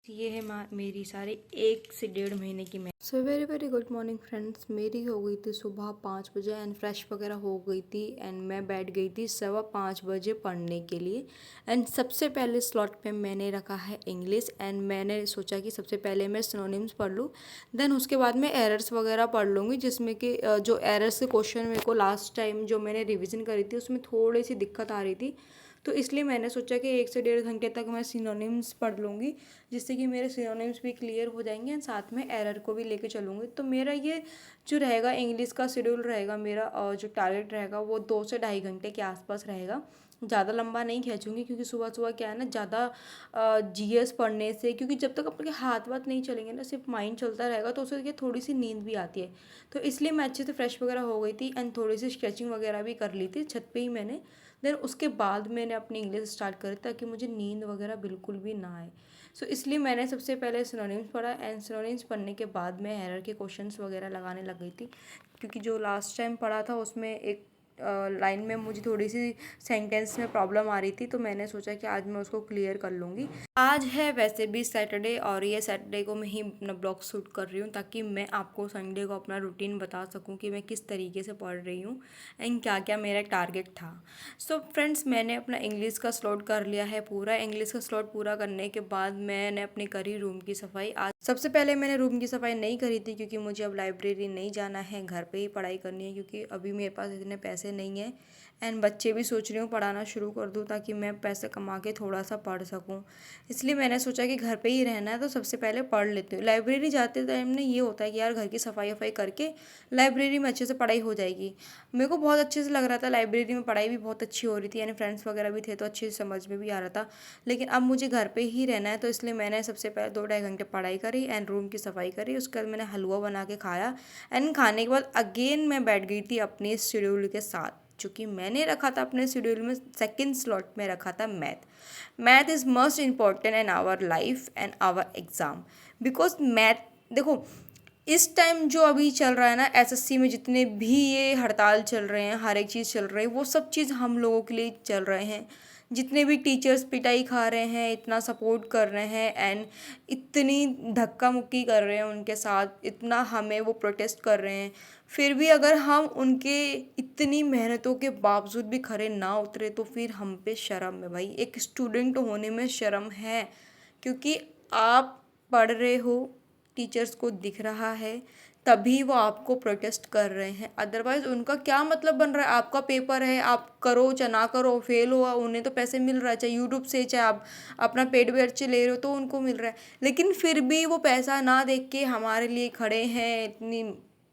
ये है मेरी सारी 1 से 1.5 महीने की मैं so very very good morning friends. मेरी हो गई थी सुबह 5 बजे एंड फ्रेश वगैरह हो गई थी एंड मैं बैठ गई थी 5:15 बजे पढ़ने के लिए। एंड सबसे पहले स्लॉट पे मैंने रखा है इंग्लिश एंड मैंने सोचा कि सबसे पहले मैं सिनोनिम्स पढ़ लूँ, देन उसके बाद मैं एरर्स वगैरह पढ़ लूँगी, जिसमें कि जो एरर्स के क्वेश्चन मेरे को लास्ट टाइम जो मैंने रिविज़न करी थी उसमें थोड़ी सी दिक्कत आ रही थी। तो इसलिए मैंने सोचा कि 1 से 1.5 घंटे तक मैं सिनोनिम्स पढ़ लूँगी, जिससे कि मेरे सिनोनिम्स भी क्लियर हो जाएंगे एंड साथ में एरर को भी लेके चलूँगी। तो मेरा ये जो रहेगा इंग्लिश का शेड्यूल रहेगा, मेरा जो टारगेट रहेगा वो 2 से ढाई घंटे के आसपास रहेगा। ज़्यादा लंबा नहीं खींचूंगी, क्योंकि सुबह सुबह क्या है ना, ज़्यादा जीएस पढ़ने से, क्योंकि जब तक अपने हाथ वाथ नहीं चलेंगे ना, सिर्फ माइंड चलता रहेगा, तो उससे थोड़ी सी नींद भी आती है। तो इसलिए मैं अच्छे से फ्रेश वगैरह हो गई थी एंड थोड़ी सी स्ट्रेचिंग वगैरह भी कर ली थी छत पे ही मैंने। देन उसके बाद मैंने अपनी इंग्लिश स्टार्ट करी, ताकि मुझे नींद वगैरह बिल्कुल भी ना आए। सो इसलिए मैंने सबसे पहले सिनोनिम्स पढ़ा एंड सिनोनिम्स पढ़ने के बाद मैं एरर के क्वेश्चंस वगैरह लगाने लग गई थी, क्योंकि जो लास्ट टाइम पढ़ा था उसमें एक लाइन में मुझे थोड़ी सी सेंटेंस में प्रॉब्लम आ रही थी, तो मैंने सोचा कि आज मैं उसको क्लियर कर लूँगी। आज है वैसे भी सैटरडे, और ये सैटरडे को मैं ही अपना ब्लॉग शूट कर रही हूँ, ताकि मैं आपको संडे को अपना रूटीन बता सकूँ कि मैं किस तरीके से पढ़ रही हूँ एंड क्या क्या मेरा टारगेट था। सो फ्रेंड्स, मैंने अपना इंग्लिश का स्लॉट कर लिया है पूरा। इंग्लिश का स्लॉट पूरा करने के बाद मैंने अपनी करी रूम की सफाई। आज सबसे पहले मैंने रूम की सफाई नहीं करी थी, क्योंकि मुझे अब लाइब्रेरी नहीं जाना है, घर पे ही पढ़ाई करनी है, क्योंकि अभी मेरे पास इतने पैसे नहीं हैं एंड बच्चे भी सोच रही हूँ पढ़ाना शुरू कर दूँ, ताकि मैं पैसे कमा के थोड़ा सा पढ़ सकूँ। इसलिए मैंने सोचा कि घर पे ही रहना है, तो सबसे पहले पढ़ लेती हूँ। लाइब्रेरी जाते टाइम में ये होता है कि यार घर की सफाई वफाई करके लाइब्रेरी में अच्छे से पढ़ाई हो जाएगी। मेरे को बहुत अच्छे से लग रहा था, लाइब्रेरी में पढ़ाई भी बहुत अच्छी हो रही थी, यानी फ्रेंड्स वगैरह भी थे तो अच्छे से समझ में भी आ रहा था। लेकिन अब मुझे घर पे ही रहना है, तो इसलिए मैंने सबसे पहले 2 ढाई घंटे पढ़ाई करी एंड रूम की सफाई करी। उसके बाद मैंने हलवा बना के खाया एंड खाने के बाद अगेन मैं बैठ गई थी अपने शेड्यूल के साथ। चूँकि मैंने रखा था अपने शेड्यूल में सेकंड स्लॉट में रखा था math. Math is most important in our life and our exam, because math देखो, इस टाइम जो अभी चल रहा है ना, एसएससी में जितने भी ये हड़ताल चल रहे हैं, हर एक चीज़ चल रही है, वो सब चीज़ हम लोगों के लिए चल रहे हैं। जितने भी टीचर्स पिटाई खा रहे हैं, इतना सपोर्ट कर रहे हैं एंड इतनी धक्का मुक्की कर रहे हैं उनके साथ, इतना हमें वो प्रोटेस्ट कर रहे हैं, फिर भी अगर हम उनके इतनी मेहनतों के बावजूद भी खरे ना उतरे, तो फिर हम पे शर्म है भाई। एक स्टूडेंट होने में शर्म है, क्योंकि आप पढ़ रहे हो, टीचर्स को दिख रहा है, तभी वो आपको प्रोटेस्ट कर रहे हैं। अदरवाइज उनका क्या मतलब बन रहा है? आपका पेपर है, आप करो चाहे ना करो, फेल हुआ, उन्हें तो पैसे मिल रहा है, चाहे यूट्यूब से, चाहे आप अपना पेड खर्च ले रहे हो तो उनको मिल रहा है। लेकिन फिर भी वो पैसा ना देख के हमारे लिए खड़े हैं, इतनी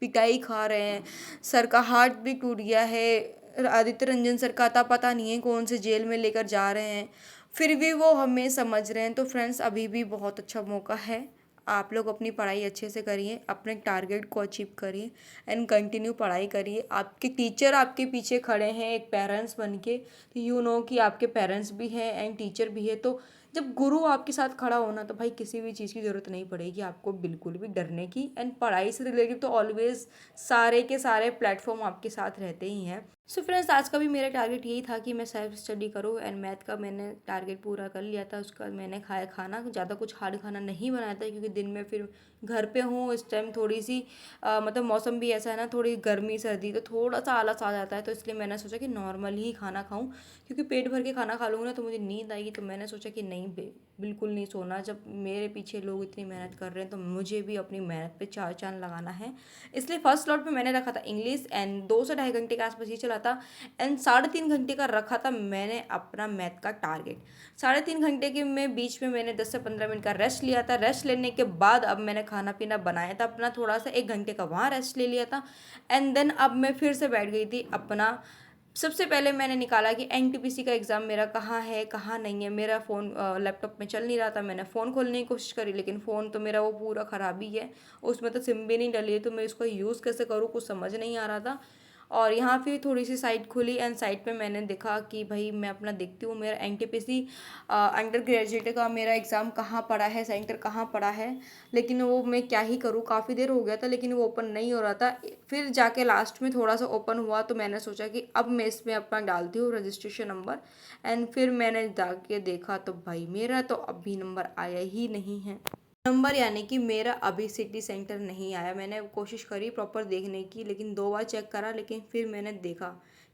पिटाई खा रहे हैं। सर का हार्ट भी टूट गया है, आदित्य रंजन सर का था, पता नहीं है कौन से जेल में लेकर जा रहे हैं, फिर भी वो हमें समझ रहे हैं। तो फ्रेंड्स, अभी भी बहुत अच्छा मौका है, आप लोग अपनी पढ़ाई अच्छे से करिए, अपने टारगेट को अचीव करिए एंड कंटिन्यू पढ़ाई करिए। आपके टीचर आपके पीछे खड़े हैं एक पेरेंट्स बन के, यू नो कि आपके पेरेंट्स भी हैं एंड टीचर भी है। तो जब गुरु आपके साथ खड़ा होना, तो भाई किसी भी चीज़ की ज़रूरत नहीं पड़ेगी आपको बिल्कुल भी डरने की। एंड पढ़ाई से रिलेटेड तो ऑलवेज सारे के सारे प्लेटफॉर्म आपके साथ रहते ही हैं। सो फ्रेंड्स, आज का भी मेरा टारगेट यही था कि मैं सेल्फ स्टडी करूँ एंड मैथ का मैंने टारगेट पूरा कर लिया था। उसका मैंने खाया खाना, ज़्यादा कुछ हार्ड खाना नहीं बनाया था, क्योंकि दिन में फिर घर पे हूँ इस टाइम, थोड़ी सी मतलब मौसम भी ऐसा है ना, थोड़ी गर्मी सर्दी, तो थोड़ा सा आलस आ जाता है। तो इसलिए मैंने सोचा कि नॉर्मल ही खाना खाऊं, क्योंकि पेट भर के खाना खा लूँगी ना तो मुझे नींद आएगी। तो मैंने सोचा कि नहीं, बिल्कुल नहीं सोना। जब मेरे पीछे लोग इतनी मेहनत कर रहे हैं, तो मुझे भी अपनी मेहनत पे चार चांद लगाना है। इसलिए फर्स्ट स्लॉट पे मैंने रखा था इंग्लिश एंड 2 से ढाई घंटे के आसपास ये चला था एंड 3.5 घंटे का रखा था मैंने अपना मैथ का टारगेट। 3.5 घंटे के में बीच में मैंने 10 से 15 मिनट का रेस्ट लिया था। रेस्ट लेने के बाद अब मैंने खाना पीना बनाया था अपना, थोड़ा सा 1 घंटे का वहाँ रेस्ट ले लिया था एंड देन अब मैं फिर से बैठ गई थी अपना। सबसे पहले मैंने निकाला कि एनटीपीसी का एग्ज़ाम मेरा कहाँ है कहाँ नहीं है। मेरा फ़ोन लैपटॉप में चल नहीं रहा था, मैंने फ़ोन खोलने की कोशिश करी, लेकिन फ़ोन तो मेरा वो पूरा ख़राब ही है, उसमें तो सिम भी नहीं डली है, तो मैं इसको यूज़ कैसे करूँ कुछ समझ नहीं आ रहा था। और यहाँ पे थोड़ी सी साइट खुली एंड साइट पे मैंने देखा कि भाई मैं अपना देखती हूँ मेरा एनटीपीसी अंडर ग्रेजुएट का मेरा एग्ज़ाम कहाँ पड़ा है, सेंटर कहाँ पड़ा है। लेकिन वो मैं क्या ही करूँ, काफ़ी देर हो गया था लेकिन वो ओपन नहीं हो रहा था। फिर जाके लास्ट में थोड़ा सा ओपन हुआ तो मैंने सोचा कि अब मैं इसमें अपना डालती हूँ रजिस्ट्रेशन नंबर। एंड फिर मैंने जाके देखा तो भाई मेरा तो अभी नंबर आया ही नहीं है। नंबर यानी कि मेरा अभी सिटी सेंटर नहीं आया। मैंने कोशिश करी प्रॉपर देखने की, लेकिन 2 बार चेक करा, लेकिन फिर मैंने देखा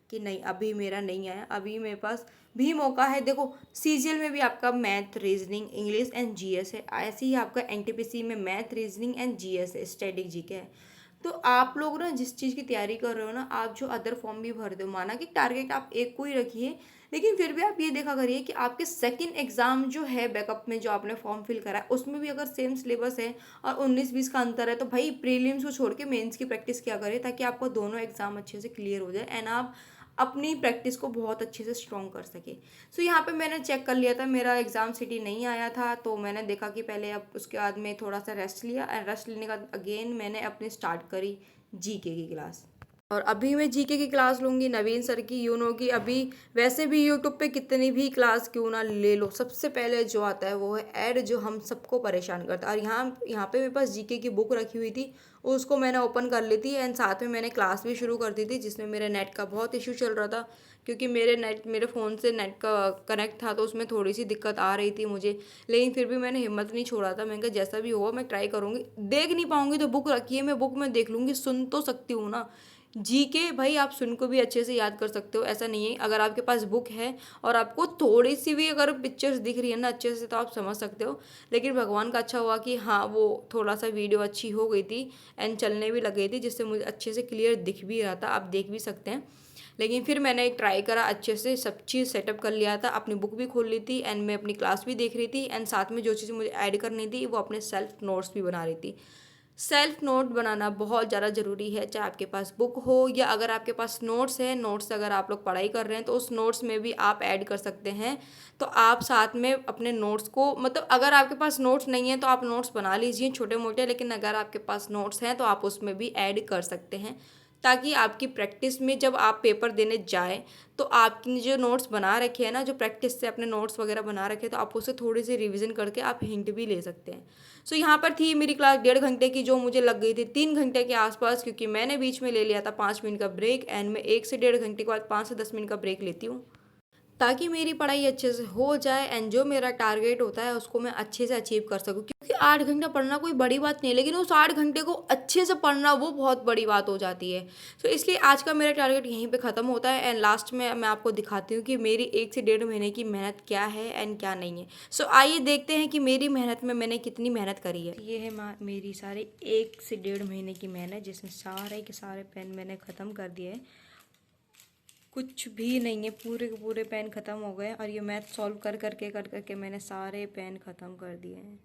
कि नहीं अभी मेरा नहीं आया। अभी मेरे पास भी मौका है। देखो सीजीएल में भी आपका math, reasoning, English and GS है, ऐसे ही आपका एनटीपीसी में मैथ, रीजनिंग एंड जीएस है, स्टैटिक जीके है। तो आप लोग ना जिस चीज़ की तैयारी कर रहे हो ना, आप जो अदर फॉर्म भी भर दो, माना कि टारगेट आप एक को ही रखिए, लेकिन फिर भी आप ये देखा करिए कि आपके सेकंड एग्जाम जो है बैकअप में जो आपने फॉर्म फिल करा है उसमें भी अगर सेम सिलेबस है और 19-20 का अंतर है, तो भाई प्रीलिम्स को छोड़ के मेंस की प्रैक्टिस क्या करें ताकि आपको दोनों एग्जाम अच्छे से क्लियर हो जाए एंड आप अपनी प्रैक्टिस को बहुत अच्छे से स्ट्रॉन्ग कर सके। सो यहाँ पे मैंने चेक कर लिया था, मेरा एग्ज़ाम सिटी नहीं आया था, तो मैंने देखा कि पहले अब उसके बाद में थोड़ा सा रेस्ट लिया एंड रेस्ट लेने का अगेन मैंने अपनी स्टार्ट करी जीके की क्लास। और अभी मैं जीके की क्लास लूँगी नवीन सर की। यू नो कि अभी वैसे भी यूट्यूब पे कितनी भी क्लास क्यों ना ले लो, सबसे पहले जो आता है वो है ऐड, जो हम सबको परेशान करता है। और यहाँ पे मेरे पास जीके की बुक रखी हुई थी, उसको मैंने ओपन कर ली थी एंड साथ में मैंने क्लास भी शुरू कर दी थी, जिसमें मेरे नेट का बहुत इशू चल रहा था, क्योंकि मेरे फ़ोन से नेट का कनेक्ट था तो उसमें थोड़ी सी दिक्कत आ रही थी मुझे। लेकिन फिर भी मैंने हिम्मत नहीं छोड़ा था, मैंने कहा जैसा भी होगा मैं ट्राई करूँगी। देख नहीं पाऊँगी तो बुक रखी है, मैं बुक में देख लूँगी, सुन तो सकती हूँ ना। जीके भाई आप सुन को भी अच्छे से याद कर सकते हो, ऐसा नहीं है। अगर आपके पास बुक है और आपको थोड़ी सी भी अगर पिक्चर्स दिख रही है ना अच्छे से, तो आप समझ सकते हो। लेकिन भगवान का अच्छा हुआ कि हाँ वो थोड़ा सा वीडियो अच्छी हो गई थी एंड चलने भी लग गई थी, जिससे मुझे अच्छे से क्लियर दिख भी रहा था, आप देख भी सकते हैं। लेकिन फिर मैंने एक ट्राई करा, अच्छे से सब चीज़ सेटअप कर लिया था, अपनी बुक भी खोल ली थी एंड मैं अपनी क्लास भी देख रही थी एंड साथ में जो चीज़ मुझे ऐड करनी थी वो अपने सेल्फ नोट्स भी बना रही थी। सेल्फ नोट बनाना बहुत ज़्यादा ज़रूरी है, चाहे आपके पास बुक हो या अगर आपके पास नोट्स है, नोट्स अगर आप लोग पढ़ाई कर रहे हैं तो उस नोट्स में भी आप ऐड कर सकते हैं। तो आप साथ में अपने नोट्स को, मतलब अगर आपके पास नोट्स नहीं है तो आप नोट्स बना लीजिए छोटे मोटे, लेकिन अगर आपके पास नोट्स हैं तो आप उसमें भी ऐड कर सकते हैं, ताकि आपकी प्रैक्टिस में जब आप पेपर देने जाए तो आपकी जो नोट्स बना रखे हैं ना, जो प्रैक्टिस से अपने नोट्स वगैरह बना रखे हैं, तो आप उसे थोड़ी सी रिवीजन करके आप हिंट भी ले सकते हैं। सो यहाँ पर थी मेरी क्लास 1.5 घंटे की, जो मुझे लग गई थी 3 घंटे के आसपास, क्योंकि मैंने बीच में ले लिया था 5 मिनट का ब्रेक एंड मैं 1 से 1.5 घंटे के बाद 5 से 10 मिनट का ब्रेक लेती हूँ, ताकि मेरी पढ़ाई अच्छे से हो जाए एंड जो मेरा टारगेट होता है उसको मैं अच्छे से अचीव कर सकूँ। क्योंकि 8 घंटा पढ़ना कोई बड़ी बात नहीं है, लेकिन उस 8 घंटे को अच्छे से पढ़ना वो बहुत बड़ी बात हो जाती है। तो इसलिए आज का मेरा टारगेट यहीं पे ख़त्म होता है एंड लास्ट में मैं आपको दिखाती हूँ कि मेरी 1 से 1.5 महीने की मेहनत क्या है एंड क्या नहीं है। सो आइए देखते हैं कि मेरी मेहनत में मैंने कितनी मेहनत करी है। ये है मेरी सारी 1 से 1.5 महीने की मेहनत, जिसमें सारे के सारे पेन मैंने ख़त्म कर दिए हैं। कुछ भी नहीं है, पूरे के पूरे पेन ख़त्म हो गए और ये मैथ सॉल्व कर करके मैंने सारे पेन ख़त्म कर दिए हैं।